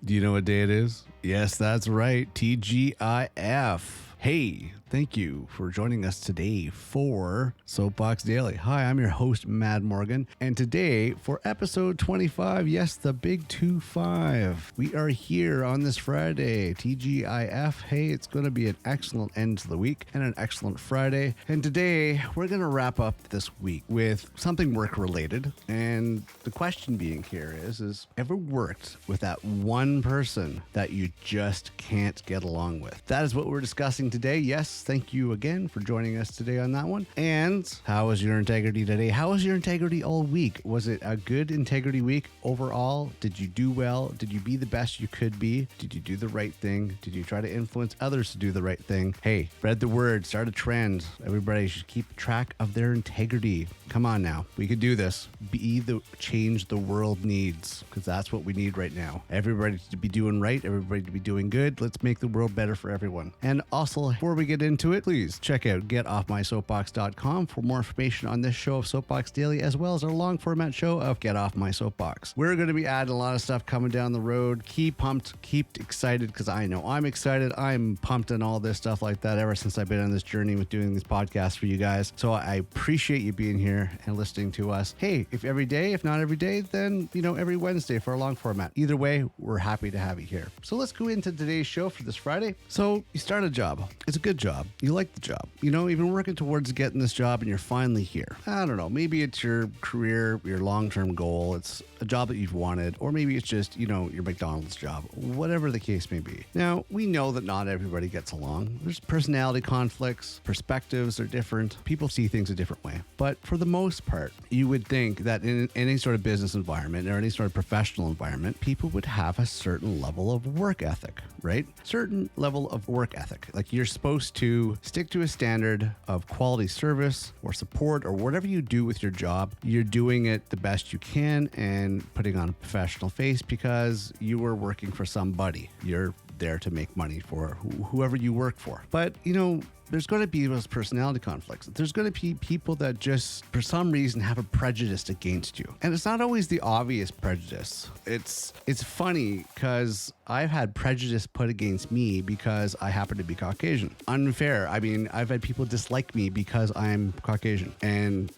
Do you know what day it is? Yes, that's right. TGIF. Hey, thank you for joining us today for Soapbox Daily. Hi, I'm your host, Mad Morgan, and today for episode 25, yes, the big 25, we are here on this Friday, TGIF. Hey, it's going to be an excellent end to the week and an excellent Friday, and today we're going to wrap up this week with something work-related, and the question being here is ever worked with that one person that you just can't get along with? That is what we're discussing today. Yes, thank you again for joining us today on that one. And how was your integrity today? How was your integrity all week? Was it a good integrity week overall? Did you do well? Did you be the best you could be? Did you do the right thing? Did you try to influence others to do the right thing? Hey, spread the word, start a trend. Everybody should keep track of their integrity. Come on now, we could do this. Be the change the world needs, because that's what we need right now. Everybody to be doing right, everybody to be doing good. Let's make the world better for everyone. And also, before we get into it, please check out getoffmysoapbox.com for more information on this show of Soapbox Daily, as well as our long format show of Get Off My Soapbox. We're going to be adding a lot of stuff coming down the road. Keep pumped, keep excited, because I know I'm excited. I'm pumped and all this stuff like that ever since I've been on this journey with doing this podcast for you guys. So I appreciate you being here and listening to us. Hey, if every day, if not every day, then, every Wednesday for a long format. Either way, we're happy to have you here. So let's go into today's show for this Friday. So you start a job. It's a good job. You like the job. You've been working towards getting this job and you're finally here. I don't know. Maybe it's your career, your long-term goal. It's a job that you've wanted, or maybe it's just, your McDonald's job, whatever the case may be. Now, we know that not everybody gets along. There's personality conflicts, perspectives are different. People see things a different way. But for the most part, you would think that in any sort of business environment or any sort of professional environment, people would have a certain level of work ethic, right? Certain level of work ethic. Like you're supposed to stick to a standard of quality service or support or whatever you do with your job. You're doing it the best you can and putting on a professional face because you were working for somebody. You're there to make money for whoever you work for. But, there's going to be those personality conflicts. There's going to be people that just, for some reason, have a prejudice against you. And it's not always the obvious prejudice. It's funny because I've had prejudice put against me because I happen to be Caucasian. Unfair. I mean, I've had people dislike me because I'm Caucasian. And,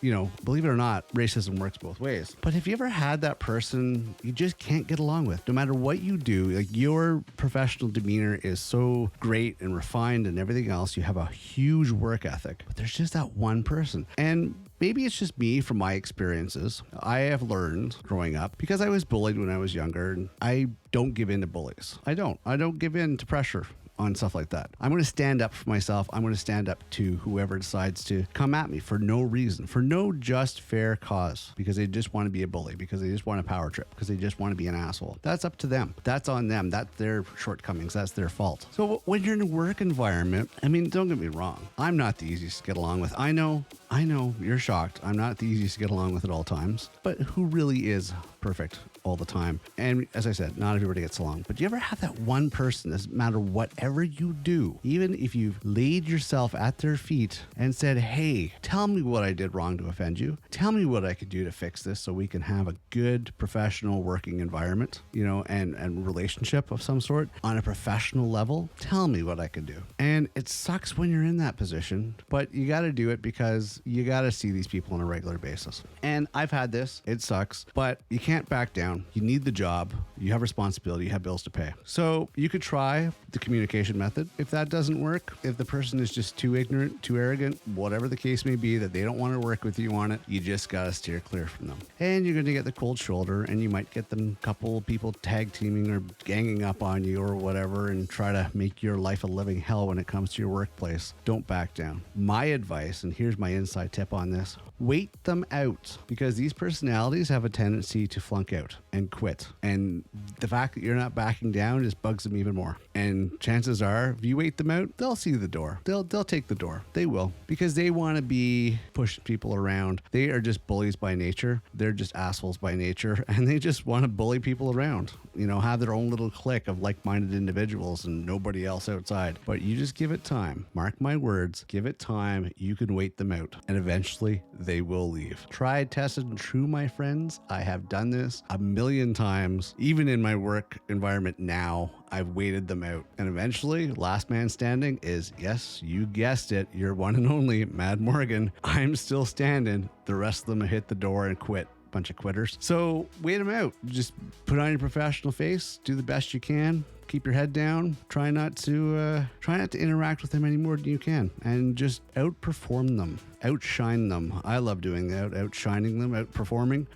believe it or not, racism works both ways. But have you ever had that person you just can't get along with? No matter what you do, like your professional demeanor is so great and refined and everything else. You have a huge work ethic, but there's just that one person. And maybe it's just me from my experiences. I have learned growing up, because I was bullied when I was younger, and I don't give in to bullies. I don't give in to pressure on stuff like that. I'm going to stand up for myself. I'm going to stand up to whoever decides to come at me for no reason, for no just fair cause, because they just want to be a bully, because they just want a power trip, because they just want to be an asshole. That's up to them. That's on them. That's their shortcomings. That's their fault. So when you're in a work environment, don't get me wrong. I'm not the easiest to get along with. I know you're shocked. I'm not the easiest to get along with at all times, but who really is perfect all the time? And as I said, not everybody gets along, but do you ever have that one person, doesn't matter whatever you do, even if you've laid yourself at their feet and said, hey, tell me what I did wrong to offend you. Tell me what I could do to fix this so we can have a good professional working environment, and relationship of some sort on a professional level. Tell me what I could do. And it sucks when you're in that position, but you got to do it because you got to see these people on a regular basis. And I've had this. It sucks, but you can't back down. You need the job. You have responsibility. You have bills to pay. So you could try the communication method. If that doesn't work, if the person is just too ignorant, too arrogant, whatever the case may be, that they don't want to work with you on it, you just got to steer clear from them. And you're going to get the cold shoulder, and you might get them couple people tag teaming or ganging up on you or whatever and try to make your life a living hell when it comes to your workplace. Don't back down. My advice, and here's my inside tip on this, wait them out, because these personalities have a tendency to flunk out and quit. And the fact that you're not backing down just bugs them even more. And chances are, if you wait them out, they'll see the door. They'll take the door. They will, because they want to be be pushing people around. They are just bullies by nature. They're just assholes by nature, and they just want to bully people around. Have their own little clique of like-minded individuals and nobody else outside. But you just give it time. Mark my words, give it time. You can wait them out, and eventually they will leave. Tried, tested, and true, my friends. I have done this a million times. Even in my work environment now, I've waited them out. And eventually, last man standing is, yes, you guessed it, your one and only Mad Morgan. I'm still standing. The rest of them have hit the door and quit. Bunch of quitters. So wait them out. Just put on your professional face. Do the best you can. Keep your head down. Try not to interact with them any more than you can, and just outperform them, outshine them. I love doing that, outshining them, outperforming.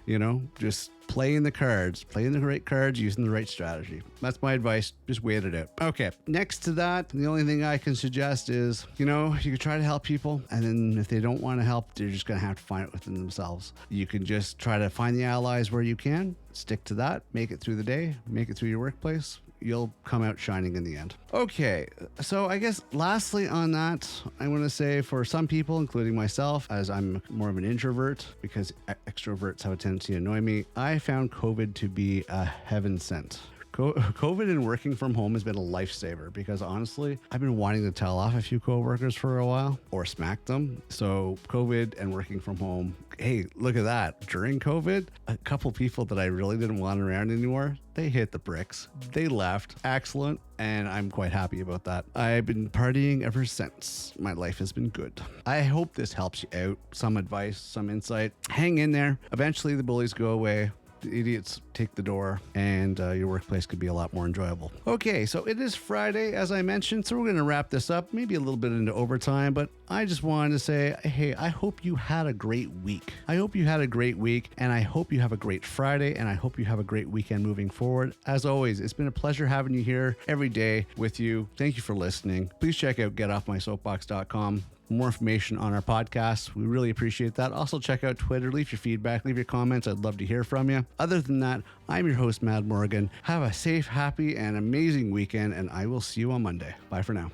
Just playing the cards, playing the right cards, using the right strategy. That's my advice. Just wait it out. Okay. Next to that, the only thing I can suggest is, you can try to help people, and then if they don't want to help, they're just going to have to find it within themselves. You can just try to find the allies where you can, stick to that, make it through the day, make it through your workplace. You'll come out shining in the end. Okay, so I guess lastly on that, I want to say for some people, including myself, as I'm more of an introvert because extroverts have a tendency to annoy me, I found COVID to be a heaven sent. COVID and working from home has been a lifesaver because honestly, I've been wanting to tell off a few coworkers for a while or smack them. So COVID and working from home, hey, look at that. During COVID, a couple people that I really didn't want around anymore, they hit the bricks. They left. Excellent. And I'm quite happy about that. I've been partying ever since. My life has been good. I hope this helps you out. Some advice, some insight. Hang in there. Eventually the bullies go away. The idiots take the door, and your workplace could be a lot more enjoyable. Okay, so it is Friday, as I mentioned, so we're going to wrap this up, maybe a little bit into overtime, but I just wanted to say, hey, I hope you had a great week. I hope you had a great week, and I hope you have a great Friday, and I hope you have a great weekend moving forward. As always, it's been a pleasure having you here every day with you. Thank you for listening. Please check out getoffmysoapbox.com. More information on our podcast. We really appreciate that. Also, check out Twitter. Leave your feedback. Leave your comments. I'd love to hear from you. Other than that, I'm your host, Mad Morgan. Have a safe, happy, and amazing weekend, and I will see you on Monday. Bye for now.